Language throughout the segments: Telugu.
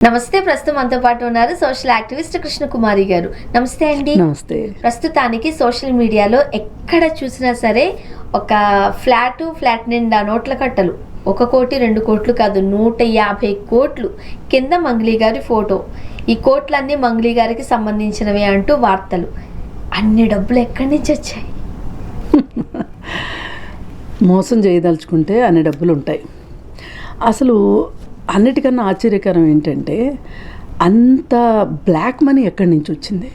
నమస్తే. ప్రస్తుతం మనతో పాటు ఉన్నారు సోషల్ యాక్టివిస్ట్ కృష్ణకుమారి గారు. నమస్తే అండి. నమస్తే. ప్రస్తుతానికి సోషల్ మీడియాలో ఎక్కడ చూసినా సరే ఒక ఫ్లాట్ నిండా నోట్ల కట్టలు, 1 కోటి 2 కోట్లు కాదు 150 కోట్లు కింద మంగ్లీ గారి ఫోటో. ఈ కోట్లన్నీ మంగ్లీ గారికి సంబంధించినవి అంటూ వార్తలు. అన్ని డబ్బులు ఎక్కడి నుంచి వచ్చాయి? మోసం చేయదలుచుకుంటే అన్ని డబ్బులు ఉంటాయి. అసలు అన్నిటికన్నా ఆశ్చర్యకరం ఏంటంటే అంత బ్లాక్ మనీ ఎక్కడి నుంచి వచ్చింది.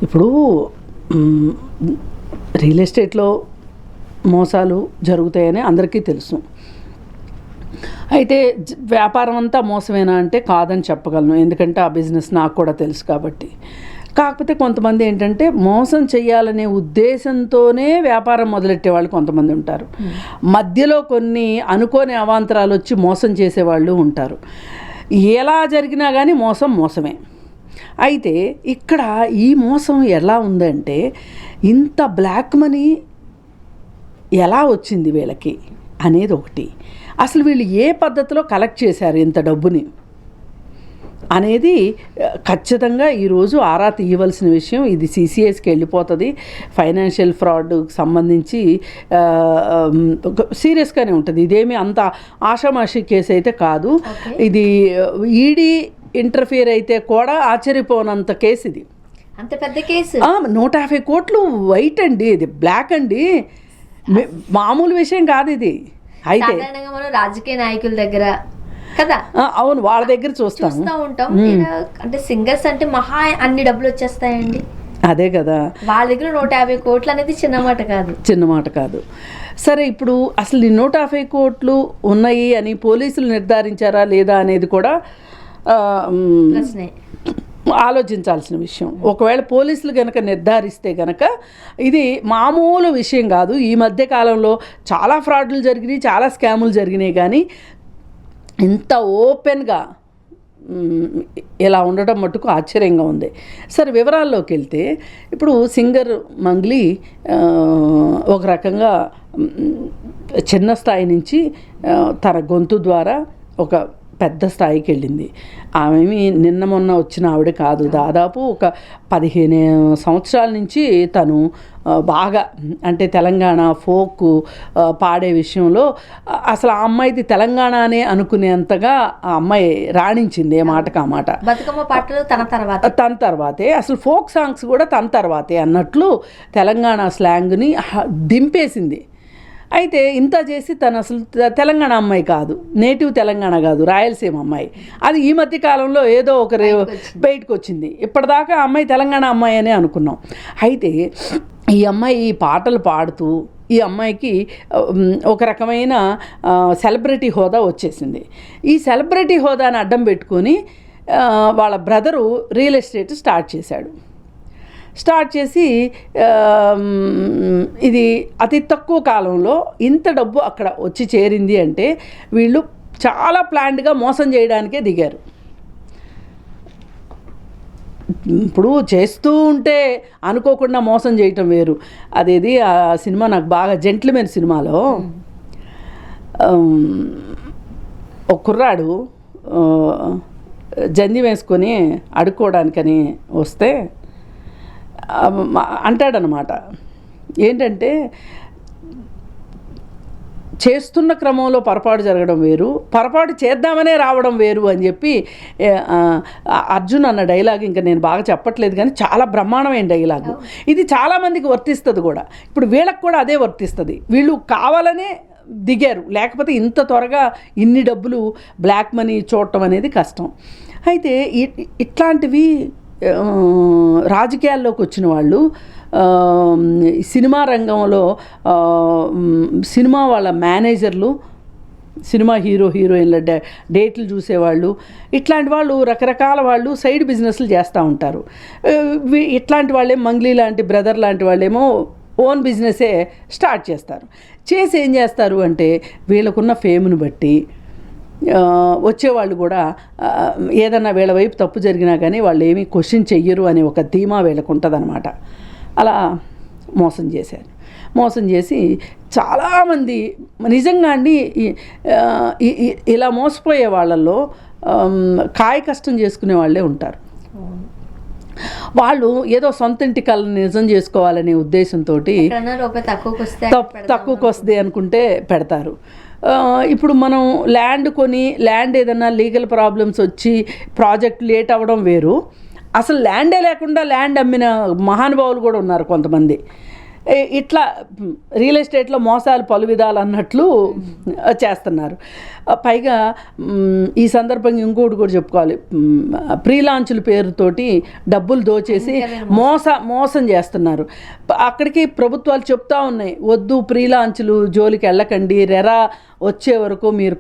ఇప్పుడు రియల్ ఎస్టేట్లో మోసాలు జరుగుతాయని అందరికీ తెలుసు. అయితే వ్యాపారం అంతా మోసమేనా అంటే కాదని చెప్పగలను, ఎందుకంటే ఆ బిజినెస్ నాకు కూడా తెలుసు కాబట్టి. కాకపోతే కొంతమంది ఏంటంటే మోసం చేయాలనే ఉద్దేశంతోనే వ్యాపారం మొదలెట్టే వాళ్ళు కొంతమంది ఉంటారు. మధ్యలో కొన్ని అనుకోని అవాంతరాలు వచ్చి మోసం చేసేవాళ్ళు ఉంటారు. ఎలా జరిగినా కానీ మోసమే. అయితే ఇక్కడ ఈ మోసం ఎలా ఉందంటే ఇంత బ్లాక్ మనీ ఎలా వచ్చింది వీళ్ళకి అనేది ఒకటి. అసలు వీళ్ళు ఏ పద్ధతిలో కలెక్ట్ చేశారు ఇంత డబ్బుని అనేది ఖచ్చితంగా ఈరోజు ఆరా తీయవలసిన విషయం. ఇది సిసిఎస్కి వెళ్ళిపోతుంది. ఫైనాన్షియల్ ఫ్రాడ్కి సంబంధించి సీరియస్గానే ఉంటుంది. ఇదేమి అంత ఆషామాషి కేసు అయితే కాదు. ఇది ఈడీ ఇంటర్ఫియర్ అయితే కూడా ఆశ్చర్యపోనంత కేసు ఇది. అంత పెద్ద కేసు. 150 కోట్లు వైట్ అండి, ఇది బ్లాక్ అండి, మామూలు విషయం కాదు ఇది. అయితే మనం రాజకీయ నాయకుల దగ్గర కదా, అవును, వాళ్ళ దగ్గర చూస్తూ ఉంటాం. అంటే సింగర్స్ అంటే మహా అన్ని డబ్బులు వచ్చేస్తాయండి. అదే కదా, వాళ్ళ దగ్గర 150 కోట్లు అనేది చిన్న మాట కాదు. సరే, ఇప్పుడు అసలు ఈ 150 కోట్లు ఉన్నాయి అని పోలీసులు నిర్ధారించారా లేదా అనేది కూడా ఆలోచించాల్సిన విషయం. ఒకవేళ పోలీసులు కనుక నిర్ధారిస్తే కనుక ఇది మామూలు విషయం కాదు. ఈ మధ్య కాలంలో చాలా ఫ్రాడ్లు జరిగినాయి, చాలా స్కాములు జరిగినాయి, కానీ ఇంత ఓపెన్గా ఇలా ఉండటం మట్టుకు ఆశ్చర్యంగా ఉంది. సరే, వివరాల్లోకి వెళ్తే ఇప్పుడు సింగర్ మంగ్లీ ఒక రకంగా చిన్న స్థాయి నుంచి తన గొంతు ద్వారా ఒక పెద్ద స్థాయికి వెళ్ళింది. ఆమె నిన్న మొన్న వచ్చిన ఆవిడ కాదు. దాదాపు ఒక 15 సంవత్సరాల నుంచి తను బాగా, అంటే తెలంగాణ ఫోక్ పాడే విషయంలో అసలు ఆ అమ్మాయిది తెలంగాణ అనే అనుకునేంతగా ఆ అమ్మాయి రాణించింది. ఏ మాటకు ఆ మాట. బతుకమ్మ పాటలు తన తర్వాతే, అసలు ఫోక్ సాంగ్స్ కూడా తన తర్వాతే అన్నట్లు తెలంగాణ స్లాంగ్ని దింపేసింది. అయితే ఇంత చేసి తను అసలు తెలంగాణ అమ్మాయి కాదు, నేటివ్ తెలంగాణ కాదు, రాయలసీమ అమ్మాయి. అది ఈ మధ్య కాలంలో ఏదో ఒక బయటకు వచ్చింది. ఇప్పటిదాకా అమ్మాయి తెలంగాణ అమ్మాయి అనే అనుకున్నాం. అయితే ఈ అమ్మాయి ఈ పాటలు పాడుతూ ఈ అమ్మాయికి ఒక రకమైన సెలబ్రిటీ హోదా వచ్చేసింది. ఈ సెలబ్రిటీ హోదాని అడ్డం పెట్టుకొని వాళ్ళ బ్రదరు రియల్ ఎస్టేట్ స్టార్ట్ చేసి ఇది అతి తక్కువ కాలంలో ఇంత డబ్బు అక్కడ వచ్చి చేరింది అంటే వీళ్ళు చాలా ప్లాన్డ్గా మోసం చేయడానికే దిగారు. ఇప్పుడు చేస్తూ ఉంటే అనుకోకుండా మోసం చేయటం వేరు. అదేది ఆ సినిమా నాకు బాగా, జెంట్ల్మెన్ సినిమాలో ఒక కుర్రాడు జంది వేసుకొని అడుక్కోవడానికని వస్తే అంటాడనమాట, ఏంటంటే చేస్తున్న క్రమంలో పొరపాటు జరగడం వేరు, పొరపాటు చేద్దామనే రావడం వేరు అని చెప్పి అర్జున్ అన్న డైలాగ్ ఇంకా నేను బాగా చెప్పట్లేదు, కానీ చాలా బ్రహ్మాండమైన డైలాగు. ఇది చాలామందికి వర్తిస్తుంది కూడా. ఇప్పుడు వీళ్ళకి కూడా అదే వర్తిస్తుంది. వీళ్ళు కావాలనే దిగారు, లేకపోతే ఇంత త్వరగా ఇన్ని డబ్బులు బ్లాక్ మనీ చూడటం అనేది కష్టం. అయితే ఇట్లాంటివి రాజకీయాల్లోకి వచ్చిన వాళ్ళు, సినిమా రంగంలో సినిమా వాళ్ళ మేనేజర్లు, సినిమా హీరోయిన్ల డేట్లు చూసేవాళ్ళు, ఇట్లాంటి వాళ్ళు రకరకాల వాళ్ళు సైడ్ బిజినెస్లు చేస్తూ ఉంటారు. ఇట్లాంటి వాళ్ళే మంగ్లీ లాంటి బ్రదర్ లాంటి వాళ్ళేమో ఓన్ బిజినెసే స్టార్ట్ చేస్తారు. చేసి ఏం చేస్తారు అంటే వీళ్ళకున్న ఫేమ్ను బట్టి వచ్చేవాళ్ళు కూడా ఏదన్నా వీళ్ళ వైపు తప్పు జరిగినా కానీ వాళ్ళు ఏమీ క్వశ్చన్ చెయ్యరు అనే ఒక ధీమా వీళ్ళకు ఉంటుంది అనమాట. అలా మోసం చేసి చాలామంది నిజంగా అండి ఇలా మోసపోయే వాళ్ళల్లో కాయ కష్టం చేసుకునే వాళ్ళే ఉంటారు. వాళ్ళు ఏదో సొంత ఇంటి కళను నిజం చేసుకోవాలనే ఉద్దేశంతో తక్కువకి వస్తుంది అనుకుంటే పెడతారు. ఇప్పుడు మనం ల్యాండ్ ఏదైనా లీగల్ ప్రాబ్లమ్స్ వచ్చి ప్రాజెక్ట్ లేట్ అవ్వడం వేరు, అసలు ల్యాండే లేకుండా ల్యాండ్ అమ్మిన మహానుభావులు కూడా ఉన్నారు కొంతమంది. ఇట్లా రియల్ ఎస్టేట్లో మోసాలు పలు విధాలు అన్నట్లు చేస్తున్నారు. పైగా ఈ సందర్భంగా ఇంకోటి కూడా చెప్పుకోవాలి, ప్రీ లాంచ్ల పేరుతోటి డబ్బులు దోచేసి మోసం చేస్తున్నారు. అక్కడికి ప్రభుత్వాలు చెప్తా ఉన్నాయి, వద్దు ప్రీ లాంచ్లు జోలికి వెళ్ళకండి, రెరా వచ్చే వరకు మీరు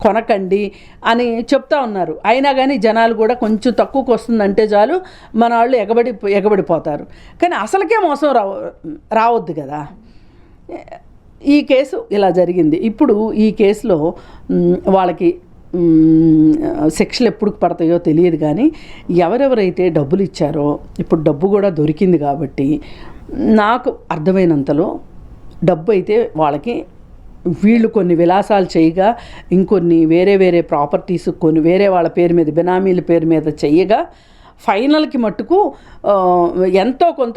కొనకండి అని చెప్తా ఉన్నారు. అయినా కానీ జనాలు కూడా కొంచెం తక్కువకి వస్తుందంటే చాలు మన వాళ్ళు ఎగబడిపోతారు. కానీ అసలుకే మోసం రావద్దు కదా. ఈ కేసు ఇలా జరిగింది. ఇప్పుడు ఈ కేసులో వాళ్ళకి శిక్షలు ఎప్పుడు పడతాయో తెలియదు, కానీ ఎవరెవరైతే డబ్బులు ఇచ్చారో ఇప్పుడు డబ్బు కూడా దొరికింది కాబట్టి నాకు అర్థమైనంతలో డబ్బు అయితే వాళ్ళకి వీళ్ళు కొన్ని విలాసాలు చేయగా ఇంకొన్ని వేరే ప్రాపర్టీస్ కొన్ని వేరే వాళ్ళ పేరు మీద బినామీల పేరు మీద చెయ్యగా ఫైనల్కి మట్టుకు ఎంతో కొంత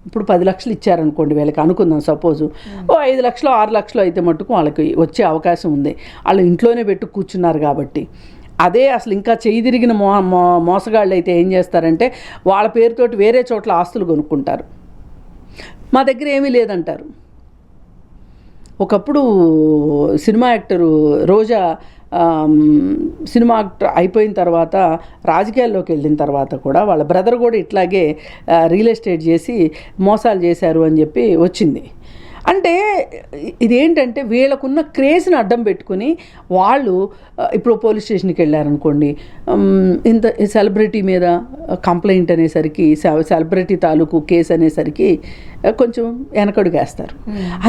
ఇప్పుడు 10 లక్షలు ఇచ్చారనుకోండి వీళ్ళకి అనుకుందాం, సపోజు 5 లక్షలు 6 లక్షలు అయితే మట్టుకు వాళ్ళకి వచ్చే అవకాశం ఉంది. వాళ్ళు ఇంట్లోనే పెట్టు కూర్చున్నారు కాబట్టి. అదే అసలు ఇంకా చేయి తిరిగిన మోసగాళ్ళు అయితే ఏం చేస్తారంటే వాళ్ళ పేరుతోటి వేరే చోట్ల ఆస్తులు కొనుక్కుంటారు, మా దగ్గర ఏమీ లేదంటారు. ఒకప్పుడు సినిమా యాక్టరు రోజా సినిమా యాక్టర్ అయిపోయిన తర్వాత రాజకీయాల్లోకి వెళ్ళిన తర్వాత కూడా వాళ్ళ బ్రదర్ కూడా ఇట్లాగే రియల్ ఎస్టేట్ చేసి మోసాలు చేశారు అని చెప్పి వచ్చింది. అంటే ఇదేంటంటే వీళ్ళకున్న క్రేజ్ని అడ్డం పెట్టుకుని వాళ్ళు ఇప్పుడు పోలీస్ స్టేషన్కి వెళ్ళారనుకోండి, ఇంత సెలబ్రిటీ మీద కంప్లైంట్ అనేసరికి సెలబ్రిటీ తాలూకు కేసు అనేసరికి కొంచెం వెనకడుగేస్తారు.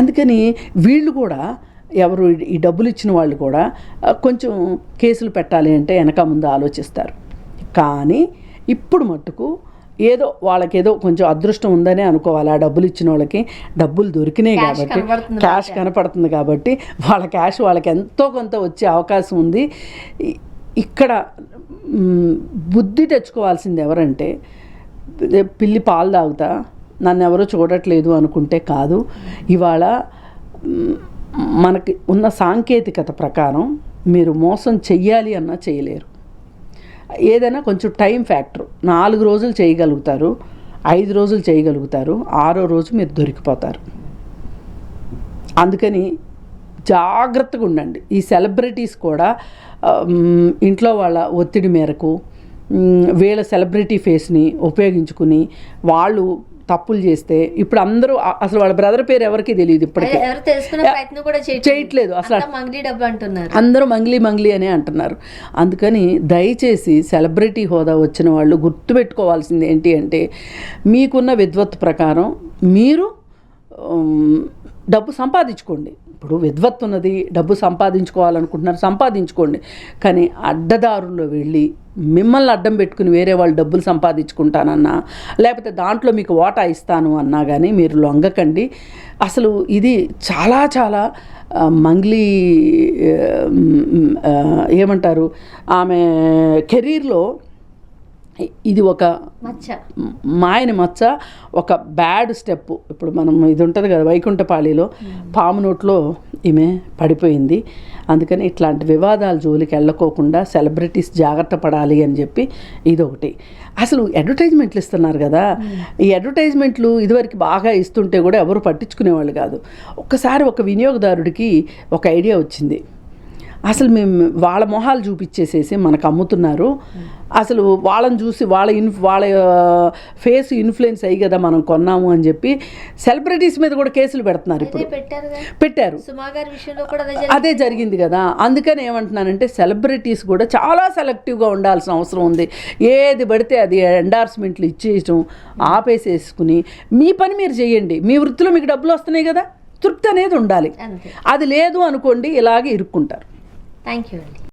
అందుకని వీళ్ళు కూడా ఎవరు ఈ డబ్బులు ఇచ్చిన వాళ్ళు కూడా కొంచెం కేసులు పెట్టాలి అంటే వెనక ముందు ఆలోచిస్తారు. కానీ ఇప్పుడు మట్టుకు ఏదో వాళ్ళకేదో కొంచెం అదృష్టం ఉందనే అనుకోవాలి. ఆ డబ్బులు ఇచ్చిన వాళ్ళకి డబ్బులు దొరికినాయి కాబట్టి, క్యాష్ కనపడుతుంది కాబట్టి వాళ్ళ క్యాష్ వాళ్ళకి ఎంతో కొంత వచ్చే అవకాశం ఉంది. ఇక్కడ బుద్ధి తెచ్చుకోవాల్సింది ఎవరంటే, పిల్లి పాలు తాగుతా నన్ను ఎవరో చూడట్లేదు అనుకుంటే కాదు. ఇవాళ మనకి ఉన్న సాంకేతికత ప్రకారం మీరు మోసం చెయ్యాలి అన్నా చేయలేరు. ఏదైనా కొంచెం టైం ఫ్యాక్టర్, 4 రోజులు చేయగలుగుతారు, 5 రోజులు చేయగలుగుతారు, 6వ రోజు మీరు దొరికిపోతారు. అందుకని జాగ్రత్తగా ఉండండి. ఈ సెలబ్రిటీస్ కూడా ఇంట్లో వాళ్ళ ఒత్తిడి మేరకు వీళ్ళ సెలబ్రిటీ ఫేస్ని ఉపయోగించుకుని వాళ్ళు తప్పులు చేస్తే ఇప్పుడు అందరూ అసలు వాళ్ళ బ్రదర్ పేరు ఎవరికి తెలియదు, ఇప్పటికే చేయట్లేదు. అసలు అందరూ మంగ్లీ అనే అంటున్నారు. అందుకని దయచేసి సెలబ్రిటీ హోదా వచ్చిన వాళ్ళు గుర్తుపెట్టుకోవాల్సింది ఏంటి అంటే, మీకున్న విద్వత్ ప్రకారం మీరు డబ్బు సంపాదించుకోండి. ఇప్పుడు విద్వత్ ఉన్నది, డబ్బు సంపాదించుకోవాలనుకుంటున్నారు, సంపాదించుకోండి. కానీ అడ్డదారుల్లో వెళ్ళి మిమ్మల్ని అడ్డం పెట్టుకుని వేరే వాళ్ళు డబ్బులు సంపాదించుకుంటానన్నా లేకపోతే దాంట్లో మీకు వాటా ఇస్తాను అన్నా కానీ మీరు లొంగకండి. అసలు ఇది చాలా చాలా మంగ్లీ ఏమంటారు, ఆమె కెరీర్లో ఇది ఒక మాయని మచ్చ, ఒక బ్యాడ్ స్టెప్. ఇప్పుడు మనం ఇది ఉంటుంది కదా వైకుంఠపాళిలో పాము నోట్లో ఈమె పడిపోయింది. అందుకని ఇట్లాంటి వివాదాల జోలికి వెళ్ళకోకుండా సెలబ్రిటీస్ జాగ్రత్త పడాలి అని చెప్పి ఇదొకటి. అసలు అడ్వర్టైజ్మెంట్లు ఇస్తున్నారు కదా, ఈ అడ్వర్టైజ్మెంట్లు ఇదివరకు బాగా ఇస్తుంటే కూడా ఎవరు పట్టించుకునేవాళ్ళు కాదు. ఒక్కసారి ఒక వినియోగదారుడికి ఒక ఐడియా వచ్చింది, అసలు మేము వాళ్ళ మొహాలు చూపించేసేసి మనకు అమ్ముతున్నారు, అసలు వాళ్ళని చూసి వాళ్ళ ఫేస్ ఇన్ఫ్లుయెన్స్ అయ్యి కదా మనం కొన్నాము అని చెప్పి సెలబ్రిటీస్ మీద కూడా కేసులు పెడుతున్నారు. ఇప్పుడు పెట్టారు, అదే జరిగింది కదా. అందుకని ఏమంటున్నానంటే సెలబ్రిటీస్ కూడా చాలా సెలెక్టివ్గా ఉండాల్సిన అవసరం ఉంది. ఏది పడితే అది ఎండార్స్మెంట్లు ఇచ్చేయటం ఆపేసేసుకుని మీ పని మీరు చేయండి, మీ వృత్తిలో మీకు డబ్బులు వస్తున్నాయి కదా, తృప్తి అనేది ఉండాలి. అది లేదు అనుకోండి ఇలాగే ఇరుక్కుంటారు. థ్యాంక్ యూ అండి.